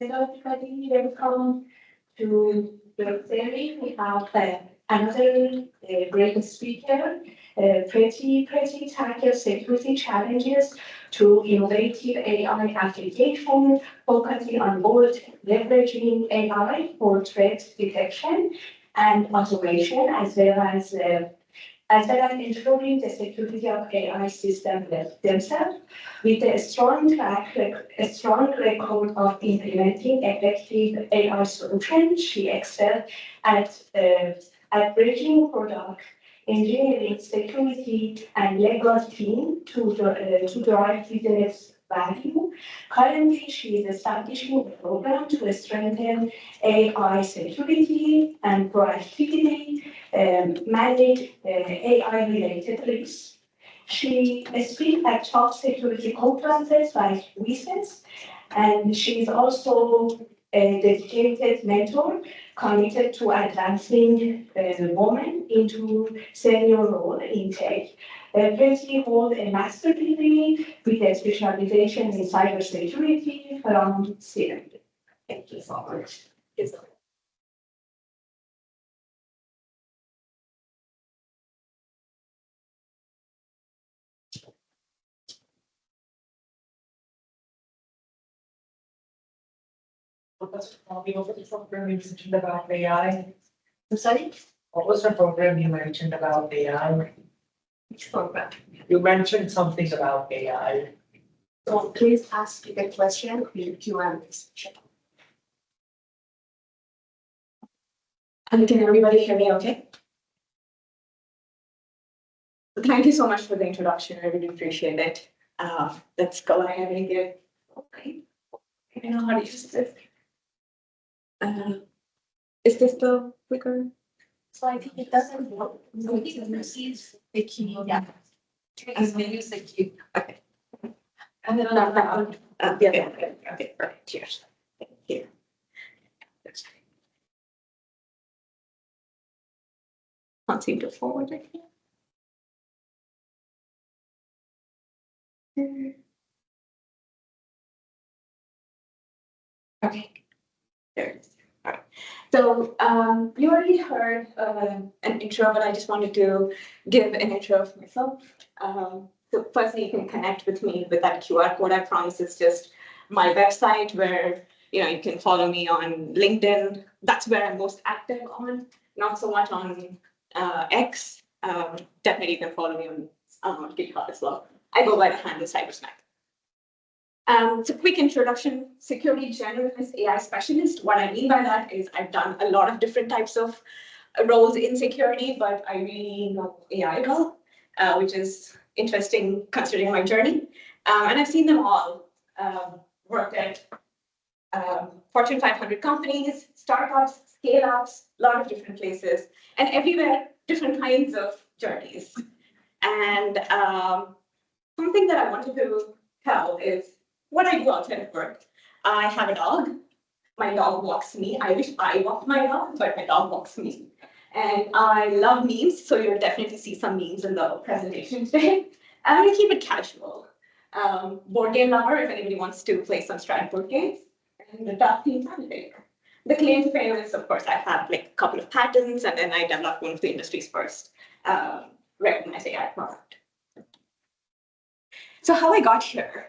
Hello, everybody. Welcome to the series. We have another great speaker, Preeti tackles security challenges to innovative AI application, focusing on both leveraging AI for threat detection and automation, as well as ensuring the security of AI systems themselves. With a strong record of implementing effective AI solutions, she excelled at, uh, at bridging product engineering, security, and legal team to drive business value. Currently, she is establishing a program to strengthen AI security and proactively manage AI-related risks. She speaks at top security conferences like WISES, and she is also a dedicated mentor committed to advancing women into senior role in tech. Preeti holds a master's degree with a specialization in cybersecurity from CND. Thank you so much. What was the program you mentioned about AI? I'm sorry, What was the program you mentioned about AI? which program? You mentioned something about AI. So please ask the question in Q&A section. And can everybody hear me okay? Thank you so much for the introduction. I really appreciate it. Let's go ahead and get, okay. I know how to use this. Is this the clicker? So I think it doesn't work. Nobody receives the key. Yeah. Use the key. Okay. And then No, on that. yeah, okay, right, cheers. Thank you. Can't seem to forward it here. Okay, there it is. All right. So you already heard an intro, but I just wanted to give an intro of myself. So firstly, you can connect with me with that QR code. I promise it's just my website where you can follow me on LinkedIn. That's where I'm most active on, not so much on X. Definitely you can follow me on GitHub as well. I go by the handle Cybersmack. So quick introduction, security generalist, AI specialist. What I mean by that is I've done a lot of different types of roles in security, but I really know AI well, which is interesting considering my journey. And I've seen them all. Worked at Fortune 500 companies, startups, scale-ups, a lot of different places, and everywhere, different kinds of journeys. And something that I wanted to tell is what I do outside of work. I have a dog. My dog walks me. I wish I walked my dog, but my dog walks me. And I love memes, so you'll definitely see some memes in the presentation today. And I keep it casual. Board game lover, if anybody wants to play some strat board games, and the dark theme candidate. The claim to fame is, of course, I have like a couple of patents, and then I developed one of the industry's first recognized AI product. So how I got here,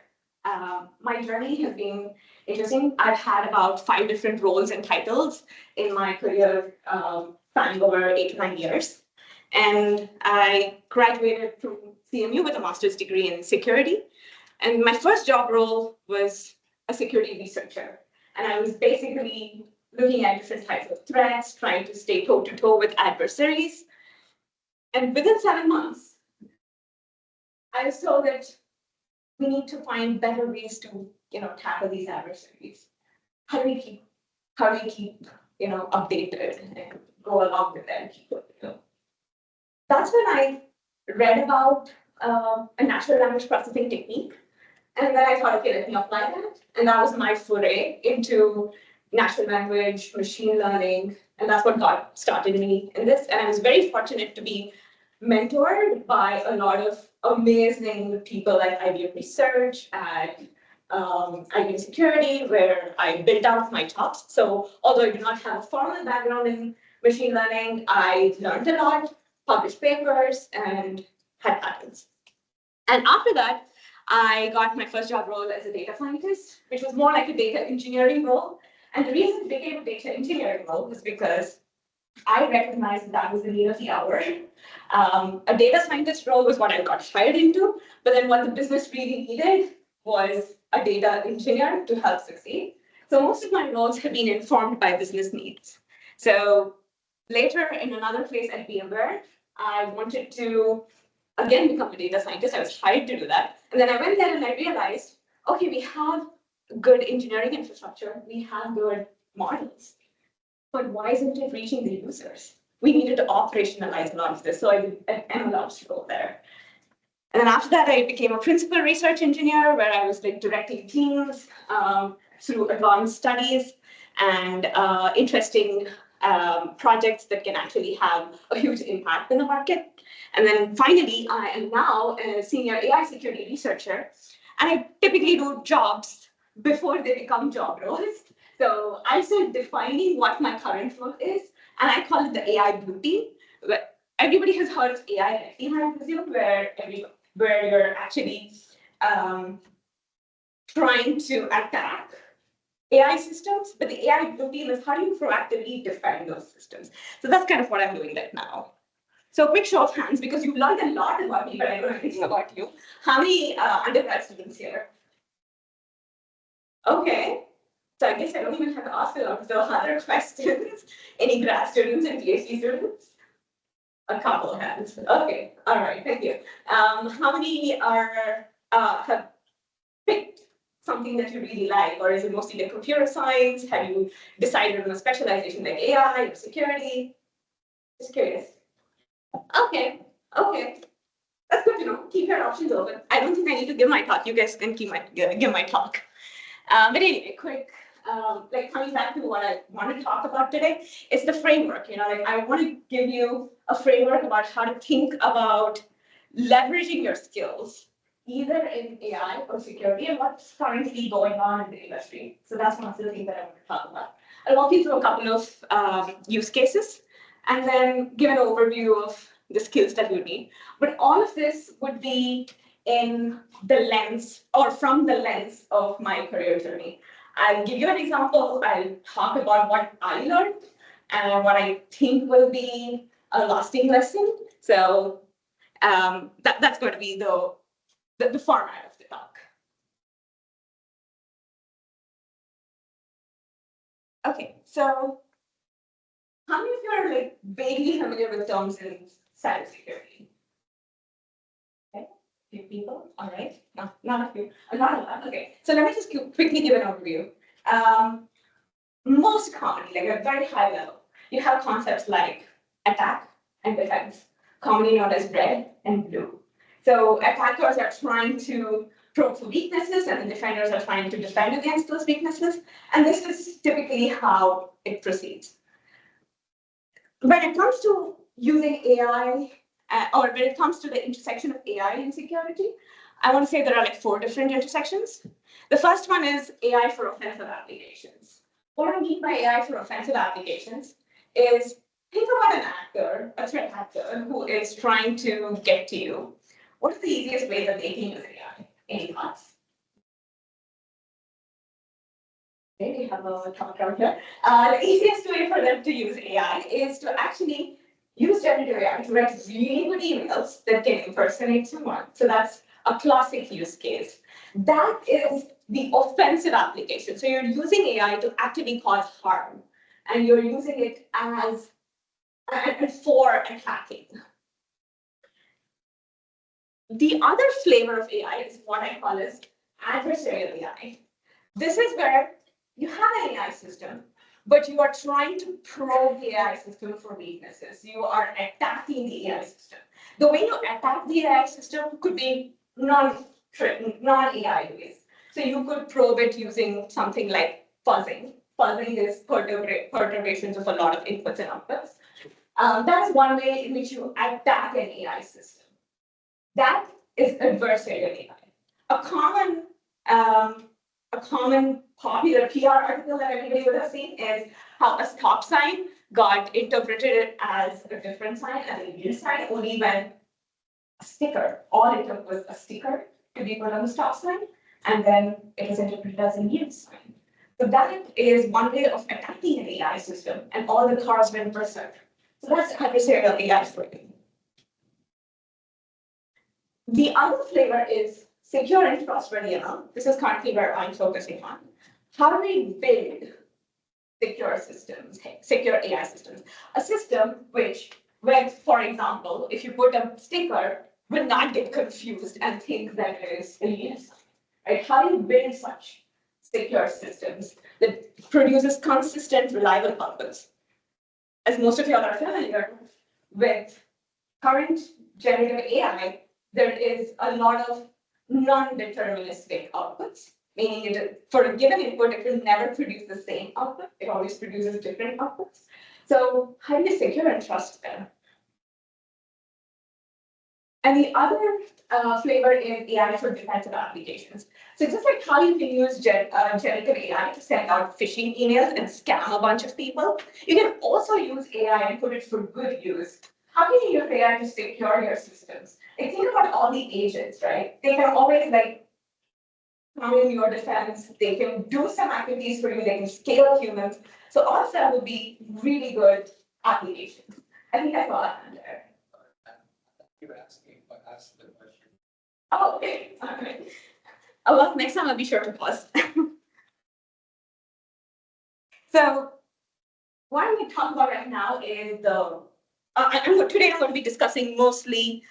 my journey has been interesting. I've had about 5 different roles and titles in my career, spanning over 8 to 9 years. And I graduated from CMU with a master's degree in security. And my first job role was a security researcher. And I was basically looking at different types of threats, trying to stay toe-to-toe with adversaries. And within 7 months, I was told that we need to find better ways to, tackle these adversaries. How do we keep, updated and go along with them? That's when I read about a natural language processing technique. And then I thought, okay, let me apply that. And that was my foray into natural language, machine learning. And that's what got started me in this. And I was very fortunate to be mentored by a lot of amazing people at IBM Research, at IT security, where I built out my chops. So although I do not have a formal background in machine learning, I learned a lot, published papers, and had patents. And after that, I got my first job role as a data scientist, which was more like a data engineering role. And the reason it became a data engineering role was because I recognized that was the need of the hour. A data scientist role was what I got hired into, but then what the business really needed was a data engineer to help succeed. So most of my roles have been informed by business needs. So later in another place at VMware, I wanted to again become a data scientist. I was hired to do that. And then I went there and I realized, okay, we have good engineering infrastructure, we have good models, but why isn't it reaching the users? We needed to operationalize a lot of this. So I did an MLOps role there. And then after that, I became a principal research engineer where I was like directing teams through advanced studies and interesting projects that can actually have a huge impact in the market. And then finally, I am now a senior AI security researcher, and I typically do jobs before they become job roles. So I started defining what my current role is, and I call it the AI blue team. Everybody has heard of AI red team, I presume, where you're actually trying to attack AI systems, but the AI blue team is how do you proactively defend those systems? So that's kind of what I'm doing right now. So quick show of hands, because you've learned a lot about me, but I don't know anything about you. How many undergrad students here? Okay. So I guess I don't even have to ask a lot of the other questions. Any grad students and PhD students? A couple of hands. Okay. All right. Thank you. How many are have picked something that you really like, or is it mostly like computer science? Have you decided on a specialization like AI or security? Just curious. Okay. Okay. That's good to know. Keep your options open. I don't think I need to give my talk. You guys can give my talk. But anyway, quick, like coming back to what I want to talk about today, it's the framework. Like I want to give you a framework about how to think about leveraging your skills, either in AI or security, and what's currently going on in the industry. So that's one of the things that I want to talk about. I'll walk you through a couple of use cases, and then give an overview of the skills that you need. But all of this would be in the lens or from the lens of my career journey. I'll give you an example. I'll talk about what I learned and what I think will be a lasting lesson. So that's going to be the format of the talk. Okay, so how many of you are like vaguely familiar with terms in cybersecurity? Okay, few people. All right, not a few, not a lot. Okay, so let me just quickly give an overview. Most commonly, like at a very high level, you have concepts like attack and defense, commonly known as red and blue. So attackers are trying to probe for weaknesses, and the defenders are trying to defend against those weaknesses. And this is typically how it proceeds. When it comes to using AI, or when it comes to the intersection of AI and security, I want to say there are like 4 different intersections. The first one is AI for offensive applications. What I mean by AI for offensive applications is think about an actor, a threat actor, who is trying to get to you. What is the easiest way that they can use AI? Any thoughts? Okay, we have a talk out here. The easiest way for them to use AI is to actually use generative AI to write really good emails that can impersonate someone. So that's a classic use case. That is the offensive application. So you're using AI to actually cause harm, and you're using it as for attacking. The other flavor of AI is what I call as adversarial AI. This is where you have an AI system, but you are trying to probe the AI system for weaknesses. You are attacking the AI system. The way you attack the AI system could be non-AI ways. So you could probe it using something like fuzzing. Fuzzing is perturbations of a lot of inputs and outputs. That is one way in which you attack an AI system. That is adversarial AI. A common a common popular PR article that everybody would have seen is how a stop sign got interpreted as a different sign, as a yield sign, only when a sticker, all it took was a sticker to be put on the stop sign, and then it was interpreted as a yield sign. So that is one way of attacking an AI system, and all the cars went berserk. So that's adversarial AI for you. The other flavor is secure and trustworthy ML. This is currently where I'm focusing on. How do we build secure systems, secure AI systems? A system which, when, for example, if you put a sticker, will not get confused and think that it is a yield sign, right? How do you build such secure systems that produces consistent, reliable outputs? As most of you are familiar with current generative AI, there is a lot of non-deterministic outputs, meaning for a given input, it will never produce the same output. It always produces different outputs. So how do you secure and trust them? And the other flavor is AI for defensive applications. So just like how you can use generative AI to send out phishing emails and scam a bunch of people, you can also use AI and put it for good use. How can you use AI to secure your systems? Like, think about all the agents, right? They can always come in your defense. They can do some activities for you. They can scale humans. So all of that would be really good applications. I think I saw that there. You asking, but ask the question. Oh, okay. Okay. Oh, well, next time I'll be sure to pause. So what I'm going to talk about right now is today I'm going to be discussing mostly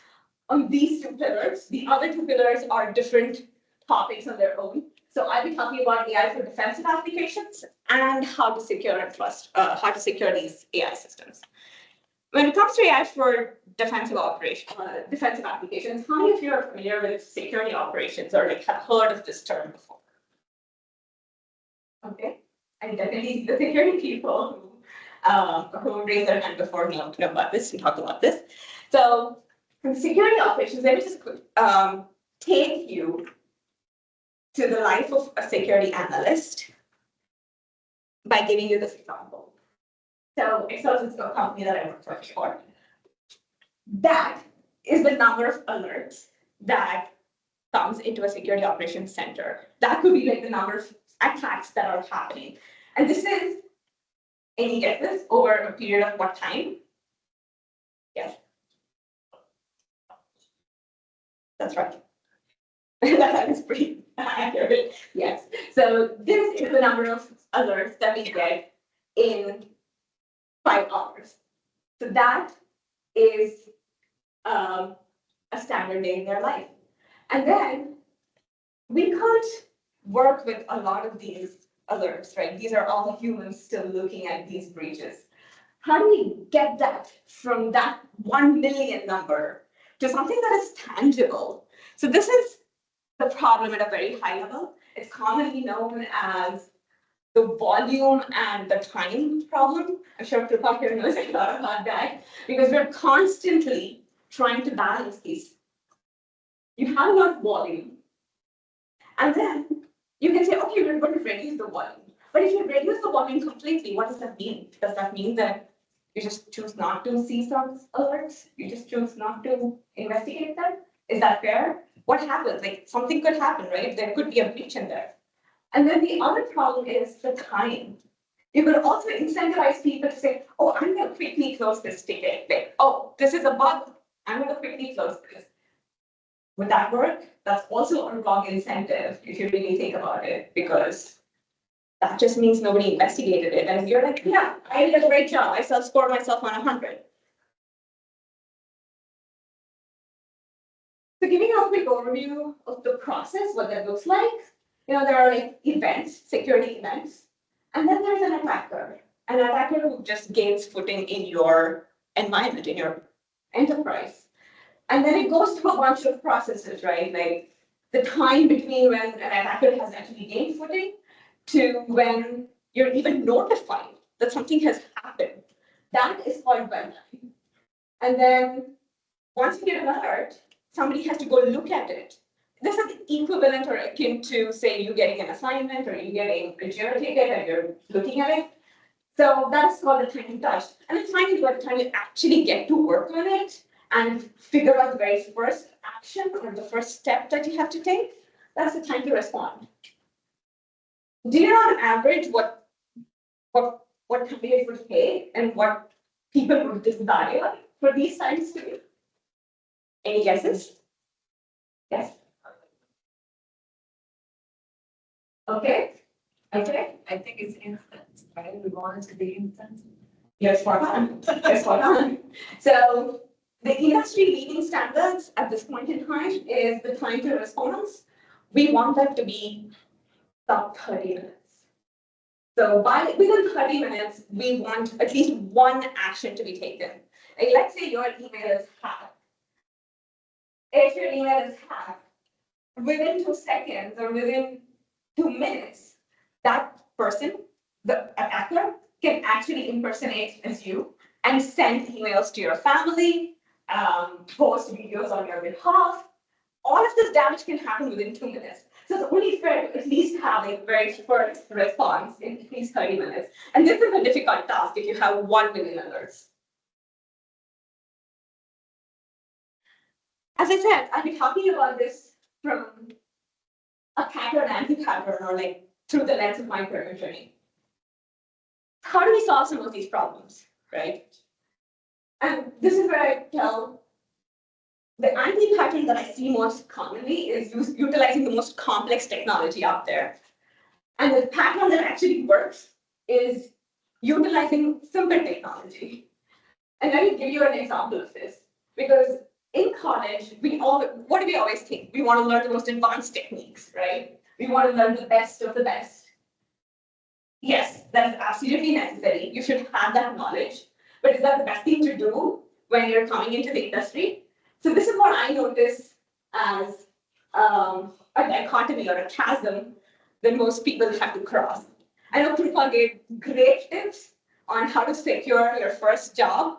on these two pillars. The other two pillars are different topics on their own. So I'll be talking about AI for defensive applications and how to secure and trust, how to secure these AI systems. When it comes to AI for defensive applications, how many of you are familiar with security operations or have heard of this term before? Okay, I definitely see the security people who raised their hand before know about this and talk about this. So from security operations, let me just take you to the life of a security analyst by giving you this example. So Excel is a company that I work for before. That is the number of alerts that comes into a security operations center. That could be like the number of attacks that are happening. And this is, any guesses over a period of what time? Yes. That's right. That is pretty accurate. Yes. So this is the number of alerts that we get in 5 hours. So that is a standard day in their life. And then we can't work with a lot of these alerts, right? These are all humans still looking at these breaches. How do we get that from that 1 million number to something that is tangible? So this is the problem at a very high level. It's commonly known as the volume and the time problem. I'm sure Kripa here knows a lot about that because we're constantly trying to balance these. You have a lot of volume, and then you can say, okay, we're going to reduce the volume. But if you reduce the volume completely, what does that mean? Does that mean that you just choose not to see some alerts? You just choose not to investigate them? Is that fair? What happens? Like something could happen, right? There could be a breach in there. And then the other problem is the time. You could also incentivize people to say, oh, I'm going to quickly close this ticket. Like, oh, this is a bug. I'm going to quickly close this. Would that work? That's also a wrong incentive if you really think about it, because that just means nobody investigated it. And you're like, yeah, I did a great job. I self-score myself on 100. So giving you a quick overview of the process, what that looks like. There are like events, security events, and then there's an attacker who just gains footing in your environment, in your enterprise. And then it goes through a bunch of processes, right? Like the time between when an attacker has actually gained footing to when you're even notified that something has happened. That is called web time. And then once you get an alert, somebody has to go look at it. this is equivalent or akin to, say, you getting an assignment or you getting a gym ticket and you're looking at it. So that's called the time to touch. And then finally, by the time you actually get to work on it and figure out the very first action or the first step that you have to take, that's the time to respond. Do you know on average what companies would pay and what people would desire for these times to be? Any guesses? Yes. Okay. Okay. I think it's instant, right? We want it to be instant. Yes, spot on. Yes, spot on. So the industry leading standards at this point in time is the time to response. We want that to be sub 30 minutes. So within 30 minutes, we want at least one action to be taken. Like, let's say your email is hacked. If your email is hacked, within 2 seconds or within 2 minutes, that person, the attacker, can actually impersonate as you and send emails to your family, post videos on your behalf. All of this damage can happen within 2 minutes. So it's only fair to at least have a very first response in at least 30 minutes. And this is a difficult task if you have 1 million alerts. As I said, I'll be talking about this from a pattern and anti-pattern, or like through the lens of my career journey. How do we solve some of these problems, right? And this is where I tell the anti-pattern that I see most commonly is utilizing the most complex technology out there. And the pattern that actually works is utilizing simple technology. And let me give you an example of this, because in college, what do we always think? We want to learn the most advanced techniques, right? We want to learn the best of the best. Yes, that is absolutely necessary. You should have that knowledge. But is that the best thing to do when you're coming into the industry? So this is what I notice as a dichotomy or a chasm that most people have to cross. I know Kripa gave great tips on how to secure your first job.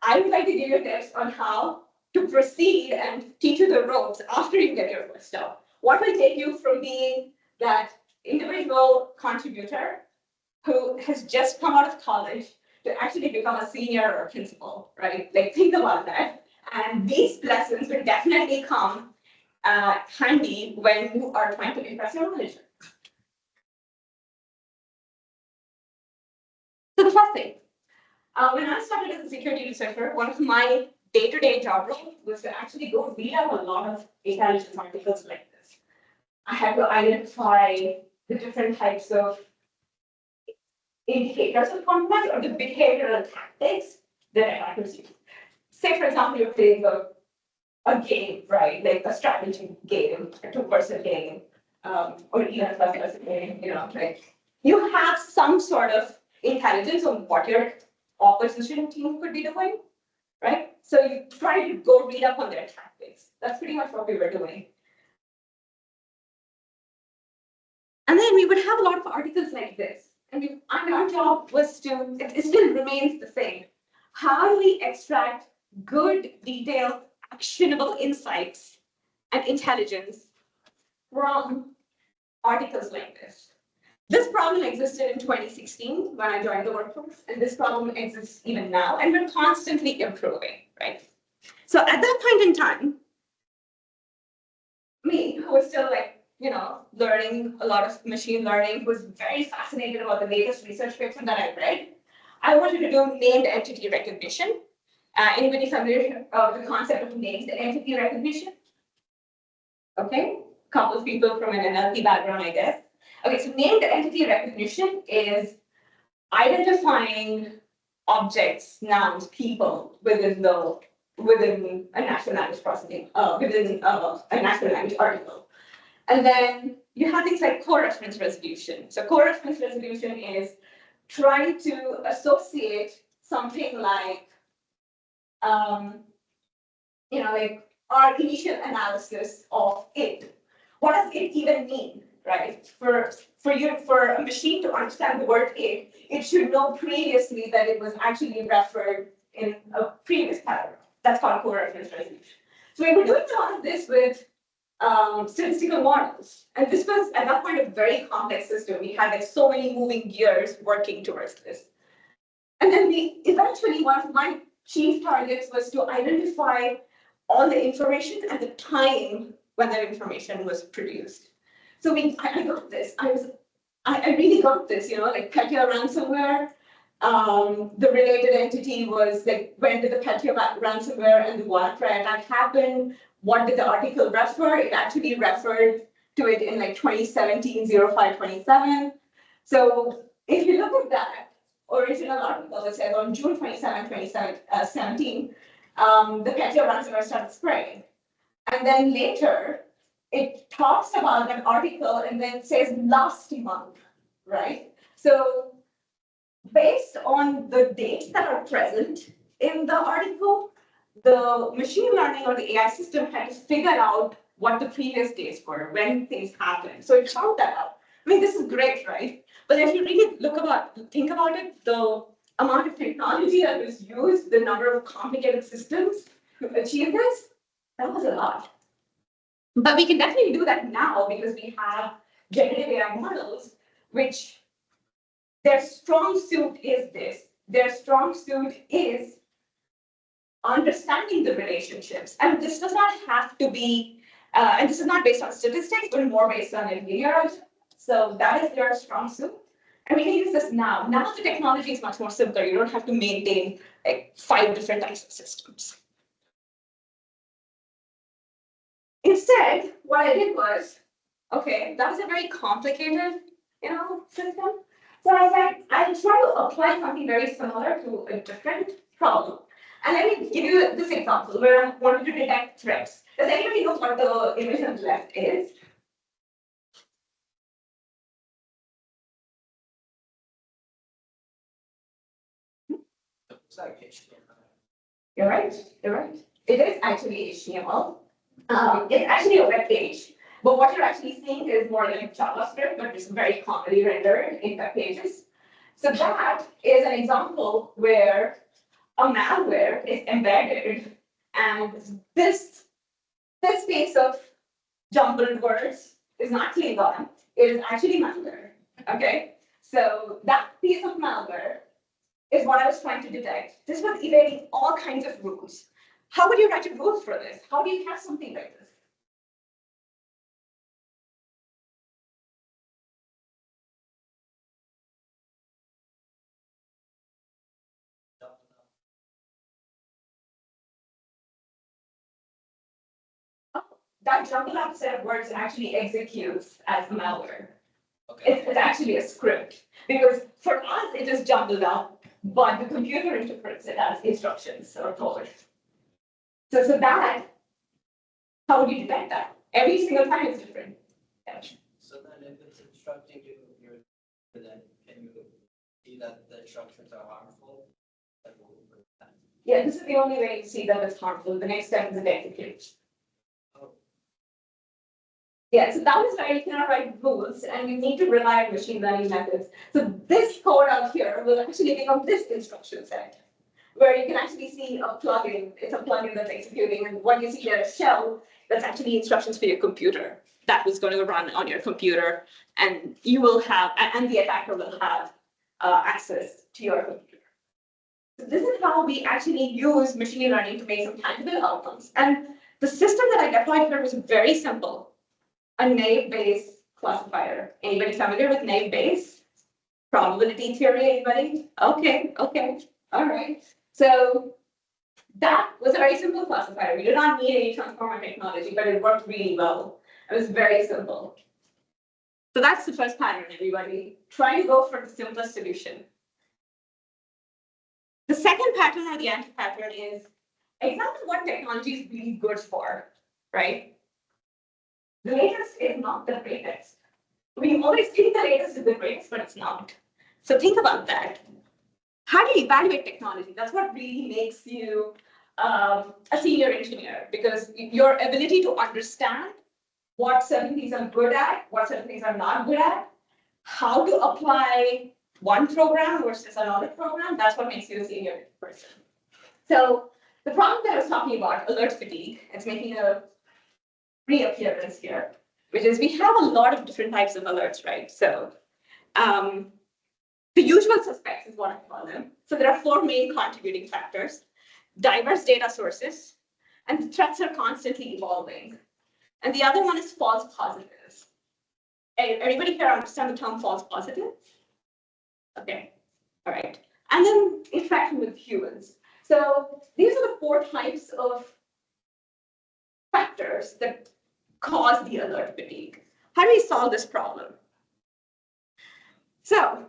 I would like to give you tips on how to proceed and teach you the ropes after you get your first job. What will take you from being that individual contributor who has just come out of college to actually become a senior or a principal, right? Like, think about that. And these lessons will definitely come handy when you are trying to impress your manager. So the first thing, when I started as a security researcher, one of my day-to-day job roles was to actually go read up a lot of intelligence articles like this. I had to identify the different types of indicators of compromise or the behavioral tactics that attackers use. Say, for example, you're playing a game, right? Like a strategy game, a two-person game, or even a first-person game, like you have some sort of intelligence on what your opposition team could be doing, right? So you try to go read up on their tactics. That's pretty much what we were doing. And then we would have a lot of articles like this. And our job was it still remains the same. How do we extract good, detailed, actionable insights and intelligence from articles like this? This problem existed in 2016 when I joined the workforce, and this problem exists even now, and we're constantly improving, right? So at that point in time, me, who was still learning a lot of machine learning, was very fascinated about the latest research paper that I read. I wanted to do named entity recognition. Anybody familiar with the concept of named entity recognition? Okay, a couple of people from an NLP background, I guess. Okay, so named entity recognition is identifying objects, nouns, people within a natural language processing, within a natural language article. And then you have things like co-reference resolution. So co-reference resolution is trying to associate something like, like our initial analysis of it. What does it even mean, right? For a machine to understand the word it should know previously that it was actually referred in a previous paragraph. That's called co-reference resolution. So we were doing a lot of this with statistical models. And this was at that point a very complex system. We had like so many moving gears working towards this. And then eventually one of my chief targets was to identify all the information and the time when that information was produced. So I got this. I really got this, like Petya ransomware. The related entity was like, when did the Petya ransomware and the WannaCry attack happen? What did the article refer? It actually referred to it in like 2017, 0527. So if you look at that original article, it says on June 27, 2017, the Petya ransomware started spreading. And then later, it talks about an article and then says last month, right? So based on the dates that are present in the article, the machine learning or the AI system had to figure out what the previous dates were, when things happened. So it found that out. I mean, this is great, right? But if you really think about it, the amount of technology that was used, the number of complicated systems to achieve this, that was a lot. But we can definitely do that now because we have generative AI models, which their strong suit is this. Their strong suit is understanding the relationships. And this does not have to be, and this is not based on statistics, but more based on linear. So that is their strong suit. And we can use this now. Now the technology is much more simpler. You don't have to maintain like 5 different types of systems. Instead, what I did was, okay, that was a very complicated, system. So I said, I'll try to apply something very similar to a different problem. And let me give you this example where I wanted to detect threats. Does anybody know what the image on the left is? It's like HTML. You're right. You're right. It is actually HTML. It's actually a web page. But what you're actually seeing is more like JavaScript, but it's very commonly rendered in web pages. So that is an example where a malware is embedded, and this piece of jumbled words is not Klingon. It is actually malware. Okay, so that piece of malware is what I was trying to detect. This was evading all kinds of rules. How would you write a rule for this? How do you catch something like this? That jumbled up set of words actually executes as malware. Okay. It's actually a script because for us it is jumbled up, but the computer interprets it as instructions or code. So that, how would you detect that? Every single time it's different. Yeah. So then if it's instructing you, then can you see that the instructions are harmful? Yeah, this is the only way to see that it's harmful. The next step is an execute. Oh. Yeah, so that is why you cannot write rules and you need to rely on machine learning methods. So this code out here will actually become this instruction set, where you can actually see a plugin. It's a plugin that's executing, and what you see here is shell that's actually instructions for your computer that was going to run on your computer, and you will have, and the attacker will have access to your computer. So this is how we actually use machine learning to make some tangible outcomes. And the system that I deployed here was very simple. A naive-Bayes classifier. Anybody familiar with naive-Bayes? Probability theory, anybody? Okay, all right. So that was a very simple classifier. We did not need any transformer technology, but it worked really well. It was very simple. So that's the first pattern, everybody. Try to go for the simplest solution. The second pattern or the anti-pattern is examine what technology is really good for, right? The latest is not the greatest. We always think the latest is the greatest, but it's not. So think about that. How do you evaluate technology? That's what really makes you a senior engineer, because your ability to understand what certain things are good at, what certain things are not good at, how to apply one program versus another program, that's what makes you a senior person. So the problem that I was talking about, alert fatigue, it's making a reappearance here, which is we have a lot of different types of alerts, right? So the usual suspects is what I call them. So there are four main contributing factors: diverse data sources, and the threats are constantly evolving. And the other one is false positives. Everybody here understand the term false positive? Okay, all right. And then interaction with humans. So these are the four types of factors that cause the alert fatigue. How do we solve this problem? So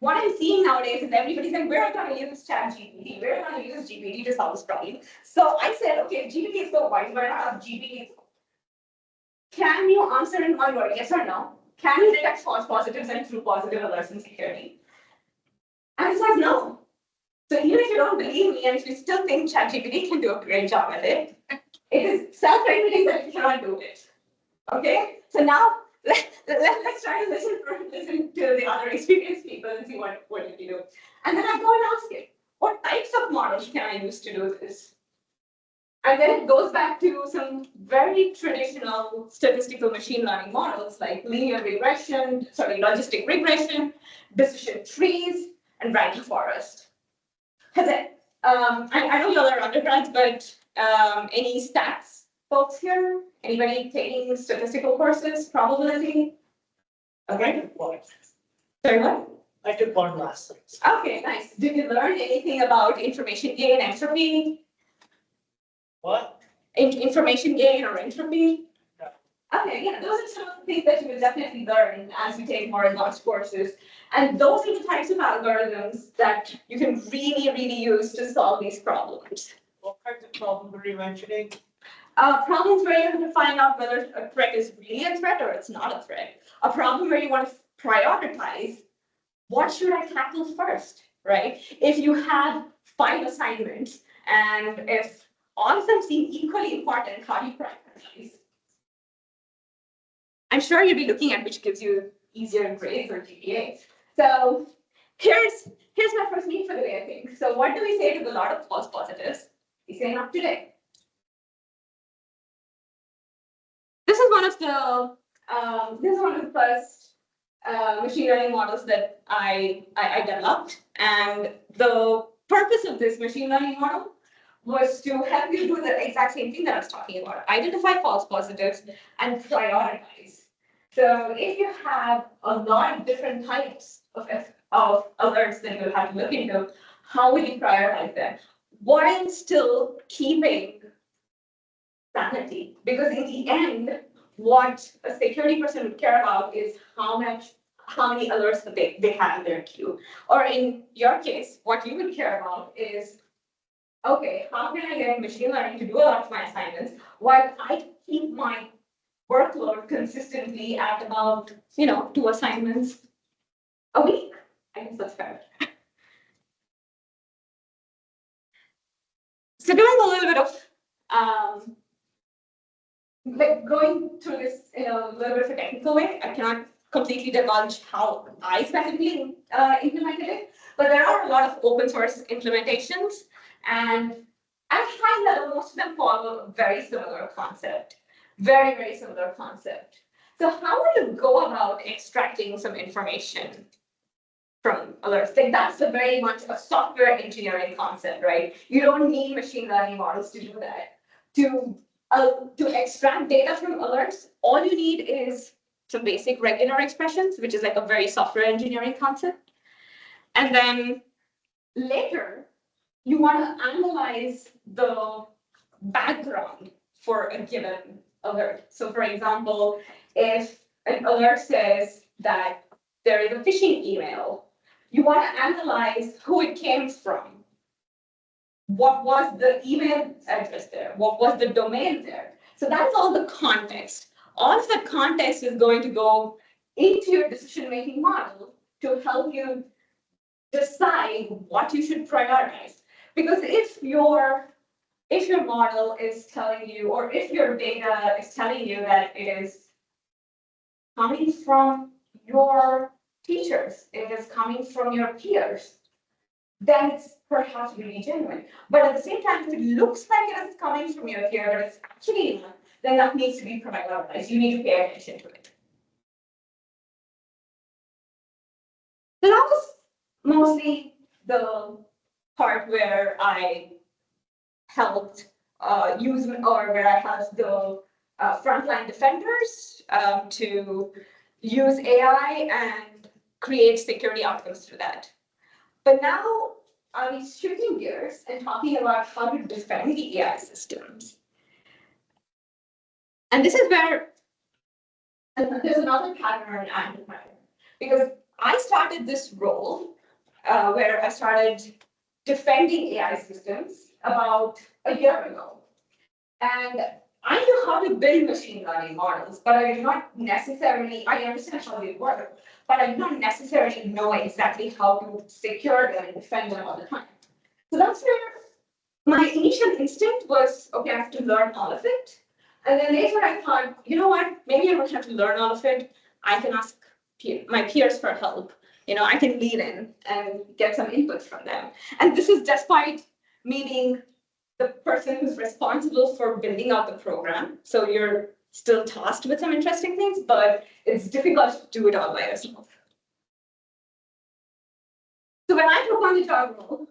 what I'm seeing nowadays is everybody's saying, we're going to use ChatGPT, we're going to use GPT to solve this problem. So I said, okay, GPT is so wide, why not have GPT? Can you answer in one word, yes or no? Can you detect false positives and true positive alerts in security? And it says no. So even if you don't believe me, and if you still think ChatGPT can do a great job at it, it is self-regulating that you cannot do it. Okay? So now let's try to listen to the other experienced people and see what did you do. And then I go and ask it, what types of models can I use to do this? And then it goes back to some very traditional statistical machine learning models like linear regression, logistic regression, decision trees, and ranking forest. I know you all are undergrads, but any stats folks here? Anybody taking statistical courses, probability? Okay. Sorry, what? I took one last time. Okay, nice. Did you learn anything about information gain, entropy? What? Information gain or entropy? No. Okay, yeah, those are some of the things that you will definitely learn as you take more advanced courses. And those are the types of algorithms that you can really, really use to solve these problems. What kinds of problems were you mentioning? Problems where you have to find out whether a threat is really a threat or it's not a threat. A problem where you want to prioritize, what should I tackle first, right? If you have 5 assignments and if all of them seem equally important, how do you prioritize? I'm sure you'll be looking at which gives you easier grades or GPA. So here's my first meet for the day, I think. So what do we say to the lot of false positives? We say not today. This is one of the first machine learning models that I developed, and the purpose of this machine learning model was to help you do the exact same thing that I was talking about: identify false positives and prioritize. So if you have a lot of different types of alerts that you'll have to look into, how will you prioritize them while still keeping sanity? Because in the end, what a security person would care about is how many alerts that they have in their queue. Or in your case, what you would care about is, okay, how can I get machine learning to do a lot of my assignments while I keep my workload consistently at about 2 assignments a week? I guess that's fair. So doing a little bit of like going through this in a little bit of a technical way. I cannot completely divulge how I specifically implemented it, but there are a lot of open source implementations, and at high level, most of them follow a very similar concept. Very, very similar concept. So how would you go about extracting some information from alerts? Like that's a very much a software engineering concept, right? You don't need machine learning models to do that. To extract data from alerts, all you need is some basic regular expressions, which is like a very software engineering concept. And then later, you want to analyze the background for a given alert. So for example, if an alert says that there is a phishing email, you want to analyze who it came from. What was the email address there? What was the domain there? So that's all the context. All of that context is going to go into your decision-making model to help you decide what you should prioritize. Because if your model is telling you, or if your data is telling you that it is coming from your teachers, it is coming from your peers, then it's perhaps really genuine. But at the same time, if it looks like it is coming from your peer, but it's actually not, then that needs to be prioritized. You need to pay attention to it. So that was mostly the part where I helped use or where I helped the frontline defenders to use AI and create security outcomes through that. But now I'm shifting gears and talking about how to defend the AI systems. And this is where there's another pattern I'm admiring, because I started this role where I started defending AI systems about a year ago. And I knew how to build machine learning models, but I did not necessarily, I understand how they work, but I did not necessarily know exactly how to secure them and defend them all the time. So that's where my initial instinct was, okay, I have to learn all of it. And then later I thought, you know what, maybe I don't have to learn all of it. I can ask my peers for help. I can lead in and get some input from them. And this is despite me being the person who's responsible for building out the program. So you're still tasked with some interesting things, but it's difficult to do it all by yourself. So when I took on the job role,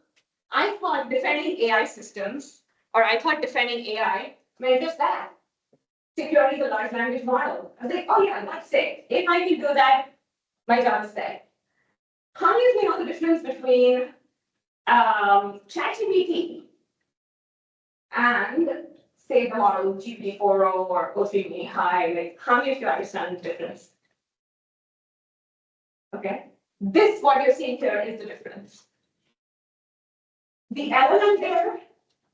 I thought defending AI systems, or I thought defending AI meant just that. Securing the large language model. I was like, oh yeah, that's it. If I can do that, my job is there. How many of you know the difference between ChatGPT and say the model GPT-4o or O3 high? Like, how many of you understand the difference? Okay, this what you're seeing here is the difference. The LLM there,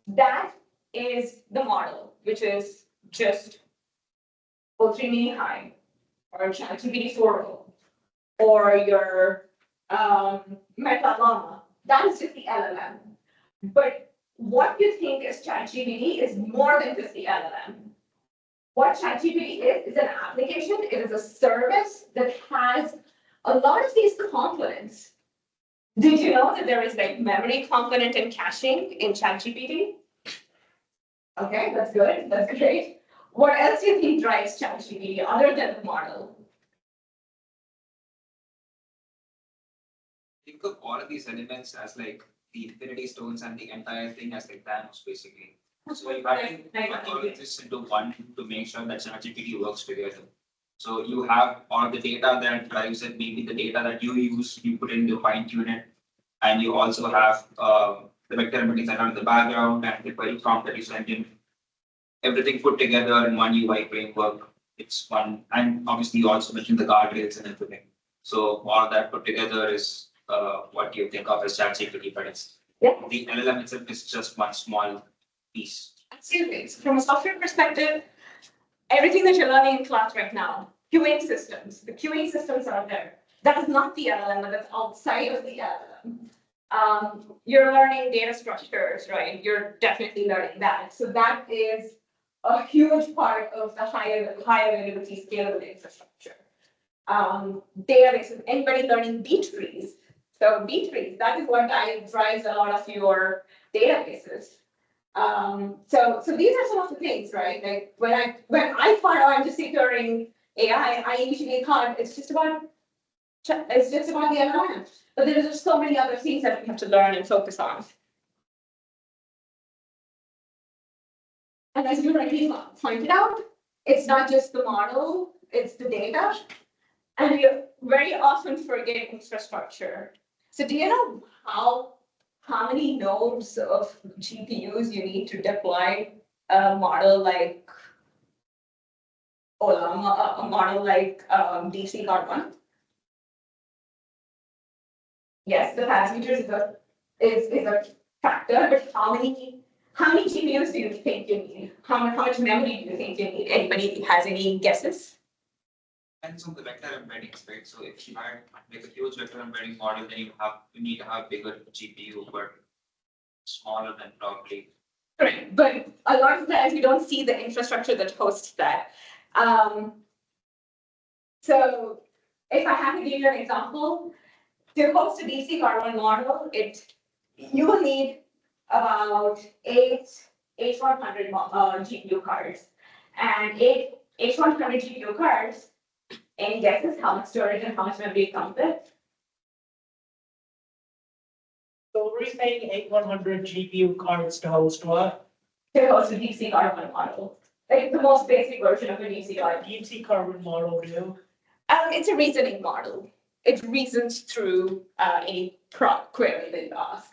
that is the model, which is just O3 high or GPT-4o or your Meta Llama. That is just the LLM. But what you think is ChatGPT is more than just the LLM. What ChatGPT is an application. It is a service that has a lot of these components. Did you know that there is like memory component and caching in ChatGPT? Okay, that's good. That's great. What else do you think drives ChatGPT other than the model? Think of all of these elements as like the infinity stones and the entire thing as like Thanos, basically. So you have to put all of this into one to make sure that ChatGPT works together. So you have all the data that drives it, maybe the data that you use, you put in to fine tune it, and you also have the vector embeddings that are in the background and the query prompt that you send in. Everything put together in one UI framework. It's one, and obviously you also mentioned the guardrails and everything. So all that put together is what you think of as ChatGPT, but it's the LLM itself is just one small piece. Absolutely. So from a software perspective, everything that you're learning in class right now, queuing systems, the queuing systems are there. That is not the LLM, but that's outside of the LLM. You're learning data structures, right? You're definitely learning that. So that is a huge part of the high availability scalable infrastructure. Databases, anybody learning B trees. So B trees, that is what drives a lot of your databases. So these are some of the things, right? Like when I thought, oh, I'm just securing AI, I initially thought it's just about the LLM. But there's just so many other things that we have to learn and focus on. And as you rightly pointed out, it's not just the model, it's the data. And we very often forget infrastructure. So do you know how many nodes of GPUs you need to deploy a model like Olama, a model like DC.1? Yes, the passengers is a factor, but how many GPUs do you think you need? How much memory do you think you need? Anybody has any guesses? Depends on the vector embeddings, right? So if you had like a huge vector embedding model, then you need to have bigger GPU, but smaller than probably. Right, but a lot of times we don't see the infrastructure that hosts that. So if I have to give you an example, to host a DC carbon model, you will need about eight 100 GPU cards. and eight H100 GPU cards. Any guesses how much storage and how much memory it comes with? So we're saying 8100 GPU cards to host what? To host a deep sea carbon model, like the most basic version of a deep sea carbon. Deep sea carbon model do. It's a reasoning model. It reasons through any query that you ask.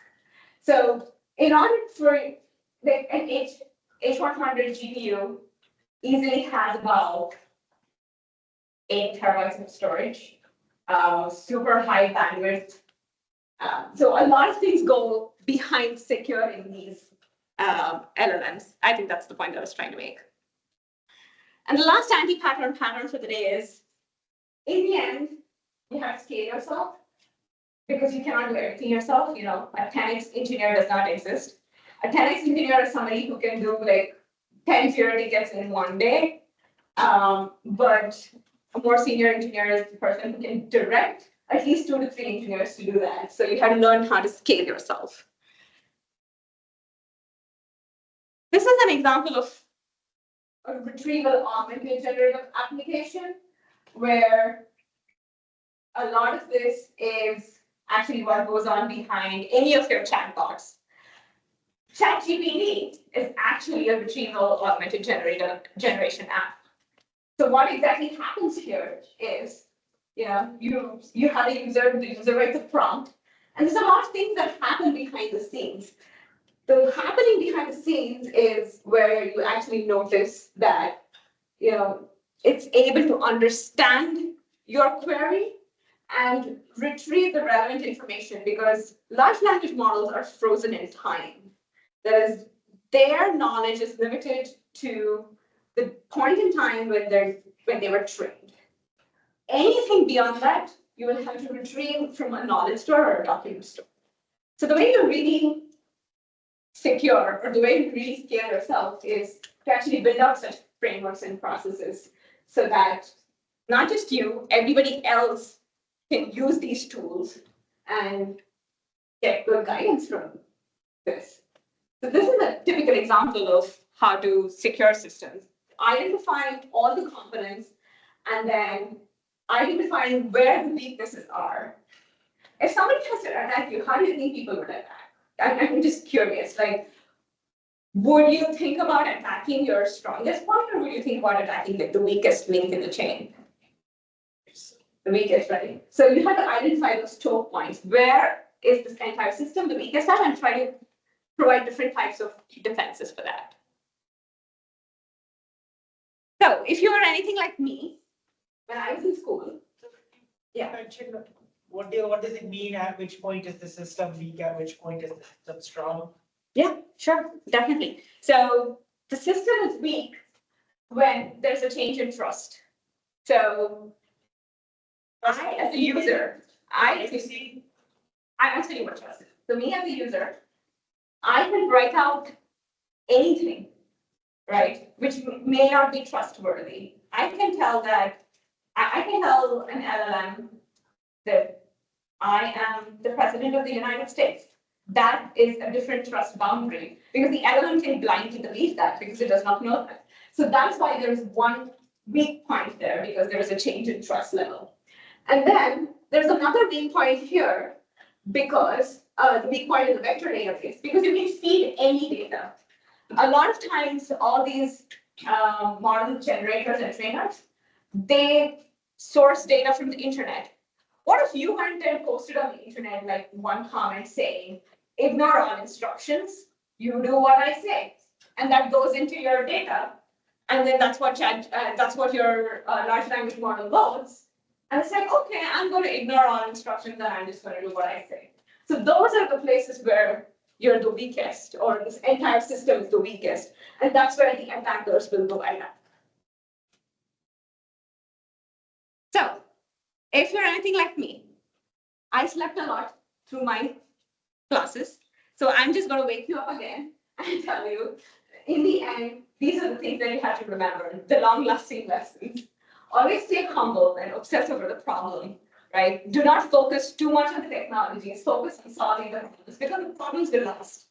So in order for like an H100 GPU easily has about 8 terabytes of storage, super high bandwidth. So a lot of things go behind securing these LLMs. I think that's the point that I was trying to make. And the last anti-pattern pattern for the day is, in the end, you have to scale yourself because you cannot do everything yourself. You know, a 10x engineer does not exist. A 10x engineer is somebody who can do like 10 zero tickets in one day. But a more senior engineer is the person who can direct at least 2 to 3 engineers to do that. So you have to learn how to scale yourself. This is an example of a retrieval augmented generative application where a lot of this is actually what goes on behind any of your chatbots. ChatGPT is actually a retrieval augmented generation app. So what exactly happens here is, you know, you have a user, the user writes a prompt, and there's a lot of things that happen behind the scenes. The happening behind the scenes is where you actually notice that, you know, it's able to understand your query and retrieve the relevant information because large language models are frozen in time. That is, their knowledge is limited to the point in time when they were trained. Anything beyond that, you will have to retrieve from a knowledge store or a document store. So the way you really secure or the way you really scale yourself is to actually build out such frameworks and processes so that not just you, everybody else can use these tools and get good guidance from this. So this is a typical example of how to secure systems. Identifying all the components and then identifying where the weaknesses are. If somebody has to attack you, how do you think people would attack? I'm just curious, like, would you think about attacking your strongest point or would you think about attacking like the weakest link in the chain? The weakest, right? So you have to identify those choke points. Where is this entire system the weakest at and try to provide different types of defenses for that. So if you are anything like me, when I was in school, yeah. Mention what does it mean? At which point is the system weak? At which point is the system strong? Yeah, sure, definitely. So the system is weak when there's a change in trust. So I, as a user, I'll tell you what trust is. So me as a user, I can write out anything, right, which may not be trustworthy. I can tell that, I can tell an LLM that I am the president of the United States. That is a different trust boundary because the LLM can blindly believe that because it does not know that. So that's why there's one weak point there because there is a change in trust level. And then there's another weak point here because the weak point in the vector database because you can feed any data. A lot of times, all these model generators and trainers, they source data from the internet. What if you went and posted on the internet like one comment saying, ignore all instructions, you do what I say, and that goes into your data, and then that's what your large language model loads, and it's like, okay, I'm going to ignore all instructions and I'm just going to do what I say. So those are the places where you're the weakest, or this entire system is the weakest, and that's where the attackers will go attack. So, if you're anything like me, I slept a lot through my classes, so I'm just going to wake you up again and tell you, in the end, these are the things that you have to remember, the long-lasting lessons. Always stay humble and obsess over the problem, right? Do not focus too much on the technologies, focus on solving the problems because the problems will last.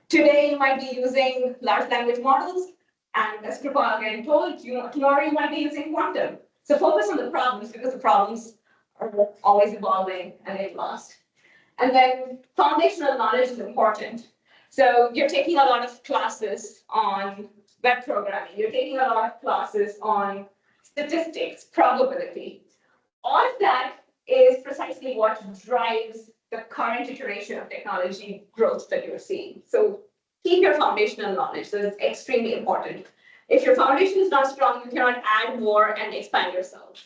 Today, you might be using large language models. And as Kripal again told you, tomorrow you might be using quantum. So focus on the problems because the problems are always evolving and they last. And then foundational knowledge is important. So you're taking a lot of classes on web programming. You're taking a lot of classes on statistics, probability. All of that is precisely what drives the current iteration of technology growth that you're seeing. So keep your foundational knowledge. So it's extremely important. If your foundation is not strong, you cannot add more and expand yourself.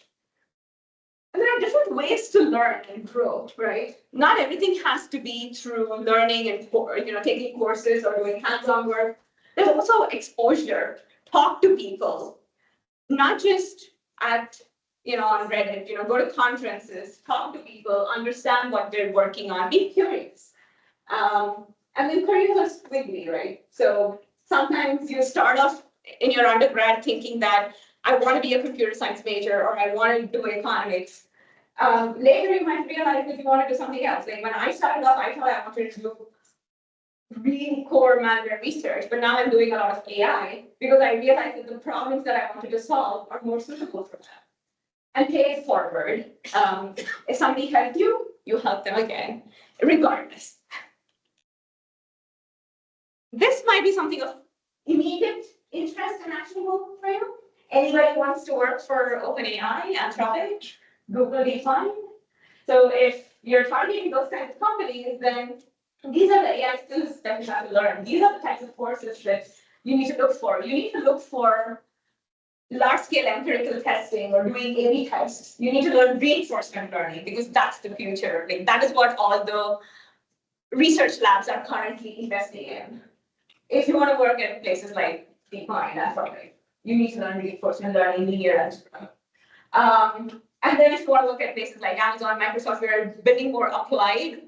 And there are different ways to learn and grow, right? Not everything has to be through learning and taking courses or doing hands-on work. There's also exposure. Talk to people, not just at on Reddit. Go to conferences, talk to people, understand what they're working on, be curious. And then career goes quickly, right? So sometimes you start off in your undergrad thinking that I want to be a computer science major or I want to do economics. Later, you might realize that you want to do something else. Like when I started off, I thought I wanted to do really core malware research, but now I'm doing a lot of AI because I realized that the problems that I wanted to solve are more suitable for that. And pay it forward. If somebody helped you, you help them again, regardless. This might be something of immediate interest and actionable for you. Anybody wants to work for OpenAI, Anthropic, Google DeepMind? So if you're targeting those kinds of companies, then these are the AI skills that you have to learn. These are the types of courses that you need to look for. You need to look for large-scale empirical testing or doing A/B tests. You need to learn reinforcement learning because that's the future. Like that is what all the research labs are currently investing in. If you want to work at places like DeepMind, that's right. You need to learn reinforcement learning, linear algebra. And then if you want to look at places like Amazon, Microsoft, we're building more applied,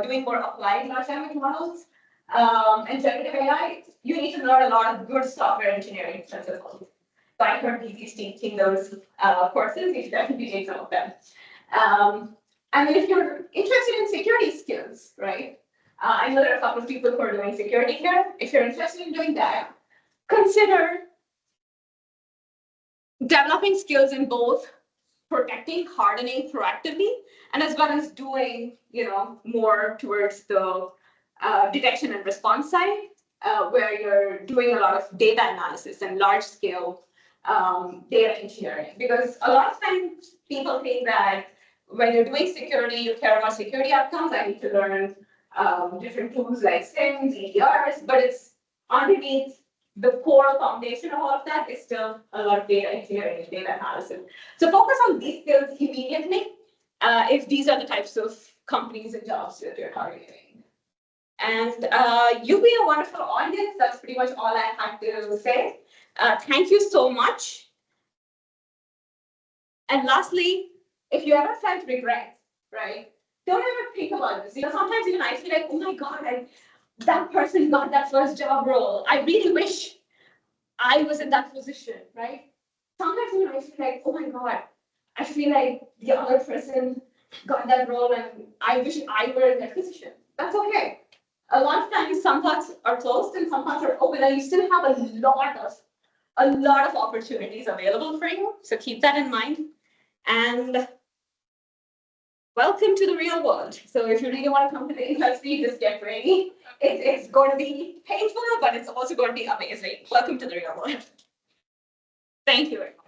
doing more applied large language models and generative AI, you need to learn a lot of good software engineering principles. So I heard DC's teaching those courses, you should definitely take some of them. And then if you're interested in security skills, right? I know there are a couple of people who are doing security here. If you're interested in doing that, consider developing skills in both protecting, hardening proactively, and as well as doing, more towards the detection and response side, where you're doing a lot of data analysis and large scale data engineering. Because a lot of times people think that when you're doing security, you care about security outcomes. I need to learn different tools like SIMs, EDRs, but it's underneath the core foundation of all of that is still a lot of data engineering and data analysis. So focus on these skills immediately if these are the types of companies and jobs that you're targeting. And you've been a wonderful audience. That's pretty much all I had to say. Thank you so much. And lastly, if you ever felt regret, right? Don't ever think about this. Sometimes even I feel like, oh my God, that person got that first job role. I really wish I was in that position, right? Sometimes even I feel like, oh my God, I feel like the other person got that role and I wish I were in that position. That's okay. A lot of times some paths are closed and some paths are open and you still have a lot of opportunities available for you. So keep that in mind. And welcome to the real world. So if you really want to come to the industry, just get ready. It's going to be painful, but it's also going to be amazing. Welcome to the real world. Thank you very much.